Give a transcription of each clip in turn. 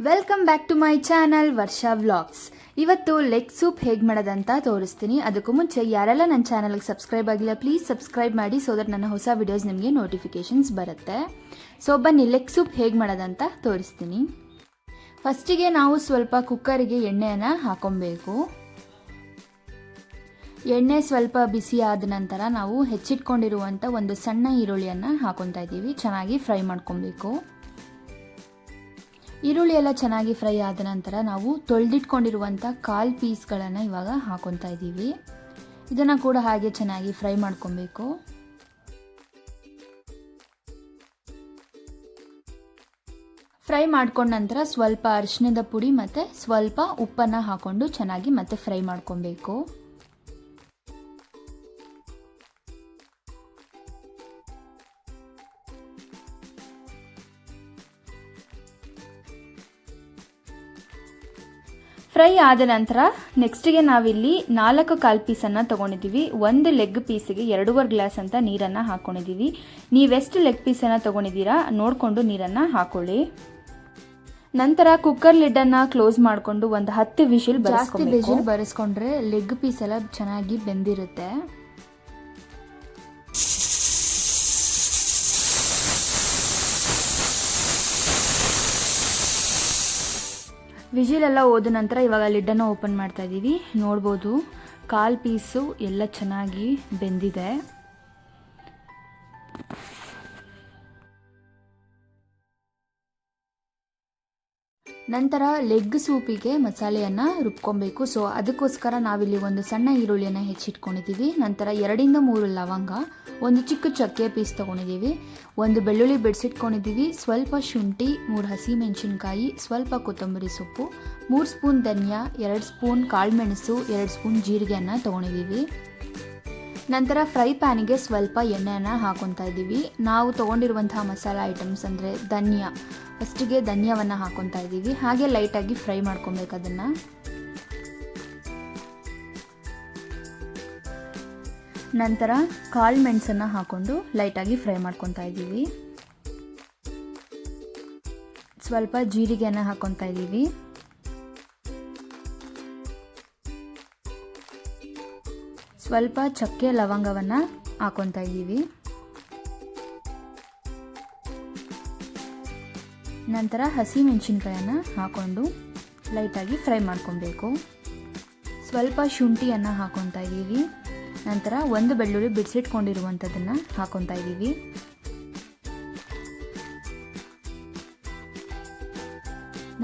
Welcome back to my channel Varsha vlogs. ಇವತ್ತು leg soup ಹೇಗೆ ಮಾಡೋದಂತ ತೋರಿಸ್ತೀನಿ. ಅದಕ್ಕೂ ಮುಂಚೆ ಯಾರೆಲ್ಲ ನನ್ನ ಚಾನಲ್ಗೆ ಸಬ್ಸ್ಕ್ರೈಬ್ ಆಗಿಲ್ಲ ಪ್ಲೀಸ್ ಸಬ್ಸ್ಕ್ರೈಬ್ ಮಾಡಿ, ಸೊ ದಟ್ ನನ್ನ ಹೊಸ ವಿಡಿಯೋಸ್ ನಿಮಗೆ ನೋಟಿಫಿಕೇಶನ್ಸ್ ಬರುತ್ತೆ. ಸೊ ಬನ್ನಿ ಲೆಗ್ ಸೂಪ್ ಹೇಗೆ ಮಾಡೋದಂತ ತೋರಿಸ್ತೀನಿ. ಫಸ್ಟಿಗೆ ನಾವು ಸ್ವಲ್ಪ ಕುಕ್ಕರಿಗೆ ಎಣ್ಣೆಯನ್ನು ಹಾಕೊಬೇಕು. ಎಣ್ಣೆ ಸ್ವಲ್ಪ ಬಿಸಿ ಆದ ನಂತರ ನಾವು ಹೆಚ್ಚಿಟ್ಕೊಂಡಿರುವಂಥ ಒಂದು ಸಣ್ಣ ಈರುಳ್ಳಿಯನ್ನು ಹಾಕೊತಾ ಇದ್ದೀವಿ. ಚೆನ್ನಾಗಿ ಫ್ರೈ ಮಾಡ್ಕೊಬೇಕು. ಈರುಳ್ಳಿ ಎಲ್ಲ ಚೆನ್ನಾಗಿ ಫ್ರೈ ಆದ ನಂತರ ನಾವು ತೊಳೆದಿಟ್ಕೊಂಡಿರುವಂಥ ಕಾಲು ಪೀಸ್ಗಳನ್ನು ಇವಾಗ ಹಾಕೊತಾ ಇದ್ದೀವಿ. ಇದನ್ನು ಕೂಡ ಹಾಗೆ ಚೆನ್ನಾಗಿ ಫ್ರೈ ಮಾಡ್ಕೊಬೇಕು. ಫ್ರೈ ಮಾಡ್ಕೊಂಡ ನಂತರ ಸ್ವಲ್ಪ ಅರಿಶಿಣದ ಪುಡಿ ಮತ್ತು ಸ್ವಲ್ಪ ಉಪ್ಪನ್ನು ಹಾಕ್ಕೊಂಡು ಚೆನ್ನಾಗಿ ಮತ್ತೆ ಫ್ರೈ ಮಾಡ್ಕೊಬೇಕು. ಫ್ರೈ ಆದ ನಂತರ ನೆಕ್ಸ್ಟಿಗೆ ನಾವಿಲ್ಲಿ 4 ಕಾಲು ಪೀಸನ್ನು ತೊಗೊಂಡಿದ್ದೀವಿ. ಒಂದು ಲೆಗ್ ಪೀಸಿಗೆ 2.5 ಗ್ಲಾಸ್ ಅಂತ ನೀರನ್ನು ಹಾಕ್ಕೊಂಡಿದ್ದೀವಿ. ನೀವೆಷ್ಟು ಲೆಗ್ ಪೀಸನ್ನು ತೊಗೊಂಡಿದ್ದೀರಾ ನೋಡಿಕೊಂಡು ನೀರನ್ನು ಹಾಕೊಳ್ಳಿ. ನಂತರ ಕುಕ್ಕರ್ ಲಿಡ್ಡನ್ನು ಕ್ಲೋಸ್ ಮಾಡಿಕೊಂಡು ಒಂದು 10 ವಿಷಿಲ್ ಬರೆಸ್ಕೊಂಡ್ರೆ ಲೆಗ್ ಪೀಸ್ ಎಲ್ಲ ಚೆನ್ನಾಗಿ ಬೆಂದಿರುತ್ತೆ. ವಿಜಿಲ್ ಎಲ್ಲ ಹೋದ ನಂತರ ಇವಾಗ ಲಿಡ್ಡನ್ನು ಓಪನ್ ಮಾಡ್ತಾ ಇದ್ದೀವಿ. ನೋಡ್ಬೋದು ಕಾಲು ಪೀಸು ಎಲ್ಲ ಚೆನ್ನಾಗಿ ಬೆಂದಿದೆ. ನಂತರ ಲೆಗ್ ಸೂಪಿಗೆ ಮಸಾಲೆಯನ್ನು ರುಬ್ಕೊಬೇಕು. ಸೊ ಅದಕ್ಕೋಸ್ಕರ ನಾವಿಲ್ಲಿ ಒಂದು ಸಣ್ಣ ಈರುಳ್ಳಿಯನ್ನು ಹೆಚ್ಚಿಟ್ಕೊಂಡಿದ್ದೀವಿ. ನಂತರ 2 ಇಂದ 3 ಲವಂಗ, ಒಂದು ಚಿಕ್ಕ ಚಕ್ಕೆ ಪೀಸ್ ತೊಗೊಂಡಿದ್ದೀವಿ, ಒಂದು ಬೆಳ್ಳುಳ್ಳಿ ಬಿಡಿಸಿಟ್ಕೊಂಡಿದ್ದೀವಿ, ಸ್ವಲ್ಪ ಶುಂಠಿ, 3 ಹಸಿಮೆಣಸಿನ್ಕಾಯಿ, ಸ್ವಲ್ಪ ಕೊತ್ತಂಬರಿ ಸೊಪ್ಪು, 3 ಸ್ಪೂನ್ ಧನಿಯಾ, 2 ಸ್ಪೂನ್ ಕಾಳುಮೆಣಸು, 2 ಸ್ಪೂನ್ ಜೀರಿಗೆಯನ್ನು ತೊಗೊಂಡಿದ್ದೀವಿ. ನಂತರ ಫ್ರೈ ಪ್ಯಾನಿಗೆ ಸ್ವಲ್ಪ ಎಣ್ಣೆಯನ್ನು ಹಾಕೊತಾ ಇದ್ದೀವಿ. ನಾವು ತೊಗೊಂಡಿರುವಂತಹ ಮಸಾಲ ಐಟಮ್ಸ್ ಅಂದರೆ ಧನಿಯಾ, ಫಸ್ಟಿಗೆ ಧನಿಯಾವನ್ನು ಹಾಕೊತಾ ಇದ್ದೀವಿ. ಹಾಗೆ ಲೈಟಾಗಿ ಫ್ರೈ ಮಾಡ್ಕೊಬೇಕು. ಅದನ್ನು ನಂತರ ಕಾಳು ಮೆಣಸನ್ನು ಹಾಕ್ಕೊಂಡು ಲೈಟಾಗಿ ಫ್ರೈ ಮಾಡ್ಕೊತಾ ಇದ್ದೀವಿ. ಸ್ವಲ್ಪ ಜೀರಿಗೆಯನ್ನು ಹಾಕೊತಾ ಇದ್ದೀವಿ. ಸ್ವಲ್ಪ ಚಕ್ಕೆ ಲವಂಗವನ್ನು ಹಾಕೊತಾ ಇದ್ದೀವಿ. ನಂತರ ಹಸಿ ಮೆಣಸಿನ್ಕಾಯನ್ನು ಹಾಕ್ಕೊಂಡು ಲೈಟಾಗಿ ಫ್ರೈ ಮಾಡ್ಕೊಬೇಕು. ಸ್ವಲ್ಪ ಶುಂಠಿಯನ್ನು ಹಾಕೊತಾ ಇದ್ದೀವಿ. ನಂತರ ಒಂದು ಬೆಳ್ಳುಳ್ಳಿ ಬಿಡಿಸಿಟ್ಕೊಂಡಿರುವಂಥದ್ದನ್ನು ಹಾಕೊತಾ ಇದ್ದೀವಿ.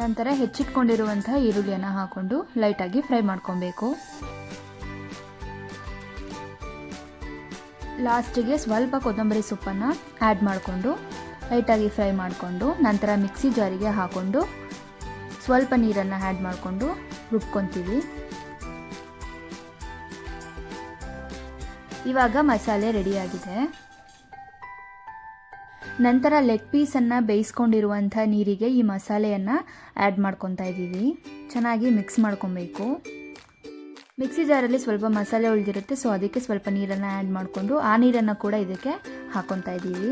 ನಂತರ ಹೆಚ್ಚಿಟ್ಕೊಂಡಿರುವಂಥ ಈರುಳ್ಳಿಯನ್ನು ಹಾಕ್ಕೊಂಡು ಲೈಟಾಗಿ ಫ್ರೈ ಮಾಡ್ಕೊಬೇಕು. ಲಾಸ್ಟಿಗೆ ಸ್ವಲ್ಪ ಕೊತ್ತಂಬರಿ ಸೊಪ್ಪನ್ನು ಆ್ಯಡ್ ಮಾಡಿಕೊಂಡು ಲೈಟಾಗಿ ಫ್ರೈ ಮಾಡಿಕೊಂಡು ನಂತರ ಮಿಕ್ಸಿ ಜಾರಿಗೆ ಹಾಕ್ಕೊಂಡು ಸ್ವಲ್ಪ ನೀರನ್ನು ಆ್ಯಡ್ ಮಾಡಿಕೊಂಡು ರುಬ್ಕೊತೀವಿ. ಇವಾಗ ಮಸಾಲೆ ರೆಡಿಯಾಗಿದೆ. ನಂತರ ಲೆಗ್ ಪೀಸನ್ನು ಬೇಯಿಸ್ಕೊಂಡಿರುವಂಥ ನೀರಿಗೆ ಈ ಮಸಾಲೆಯನ್ನು ಆ್ಯಡ್ ಮಾಡ್ಕೊತಾ ಇದ್ದೀವಿ. ಚೆನ್ನಾಗಿ ಮಿಕ್ಸ್ ಮಾಡ್ಕೊಬೇಕು. ಮಿಕ್ಸಿ ಜಾರಲ್ಲಿ ಸ್ವಲ್ಪ ಮಸಾಲೆ ಉಳಿದಿರುತ್ತೆ, ಸೊ ಅದಕ್ಕೆ ಸ್ವಲ್ಪ ನೀರನ್ನು ಆ್ಯಡ್ ಮಾಡಿಕೊಂಡು ಆ ನೀರನ್ನು ಕೂಡ ಇದಕ್ಕೆ ಹಾಕೊತಾ ಇದ್ದೀವಿ.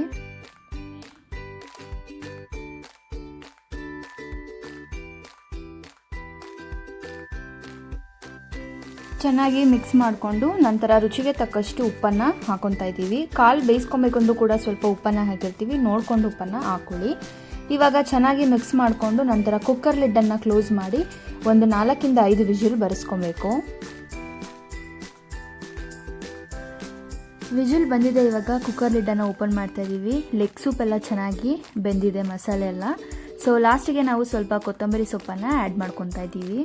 ಚೆನ್ನಾಗಿ ಮಿಕ್ಸ್ ಮಾಡಿಕೊಂಡು ನಂತರ ರುಚಿಗೆ ತಕ್ಕಷ್ಟು ಉಪ್ಪನ್ನು ಹಾಕೊತಾ ಇದ್ದೀವಿ. ಕಾಲು ಬೇಯಿಸ್ಕೊಬೇಕಂದ್ರೂ ಕೂಡ ಸ್ವಲ್ಪ ಉಪ್ಪನ್ನು ಹಾಕಿರ್ತೀವಿ, ನೋಡಿಕೊಂಡು ಉಪ್ಪನ್ನು ಹಾಕೊಳ್ಳಿ. ಇವಾಗ ಚೆನ್ನಾಗಿ ಮಿಕ್ಸ್ ಮಾಡಿಕೊಂಡು ನಂತರ ಕುಕ್ಕರ್ ಲಿಡ್ಡನ್ನು ಕ್ಲೋಸ್ ಮಾಡಿ ಒಂದು 4 ಇಂದ 5 ವಿಜಿಲ್ ಬರೆಸ್ಕೊಬೇಕು. ವಿಜಿಲ್ ಬಂದಿದೆ. ಇವಾಗ ಕುಕ್ಕರ್ ಲಿಡ್ಡನ್ನು ಓಪನ್ ಮಾಡ್ತಾ ಇದ್ದೀವಿ. ಲೆಗ್ ಸೂಪ್ ಎಲ್ಲ ಚೆನ್ನಾಗಿ ಬೆಂದಿದೆ, ಮಸಾಲೆ ಎಲ್ಲ. ಸೊ ಲಾಸ್ಟಿಗೆ ನಾವು ಸ್ವಲ್ಪ ಕೊತ್ತಂಬರಿ ಸೊಪ್ಪನ್ನು ಆ್ಯಡ್ ಮಾಡ್ಕೊತಾ ಇದ್ದೀವಿ.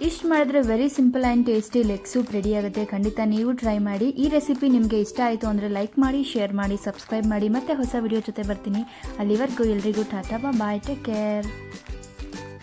ಇಷ್ಟು ಮಾಡಿದ್ರೆ very simple and tasty leg soup ready ಆಗುತ್ತೆ. ಖಂಡಿತ ನೀವು ಟ್ರೈ ಮಾಡಿ. ಈ ರೆಸಿಪಿ ನಿಮಗೆ ಇಷ್ಟ ಆಯಿತು ಅಂದರೆ ಲೈಕ್ ಮಾಡಿ, ಶೇರ್ ಮಾಡಿ, ಸಬ್ಸ್ಕ್ರೈಬ್ ಮಾಡಿ. ಮತ್ತೆ ಹೊಸ ವಿಡಿಯೋ ಜೊತೆ ಬರ್ತೀನಿ. ಅಲ್ಲಿವರೆಗೂ ಎಲ್ರಿಗೂ ಟಾಟಾ, ಬಾಯ್, ಟೇಕ್ ಕೇರ್.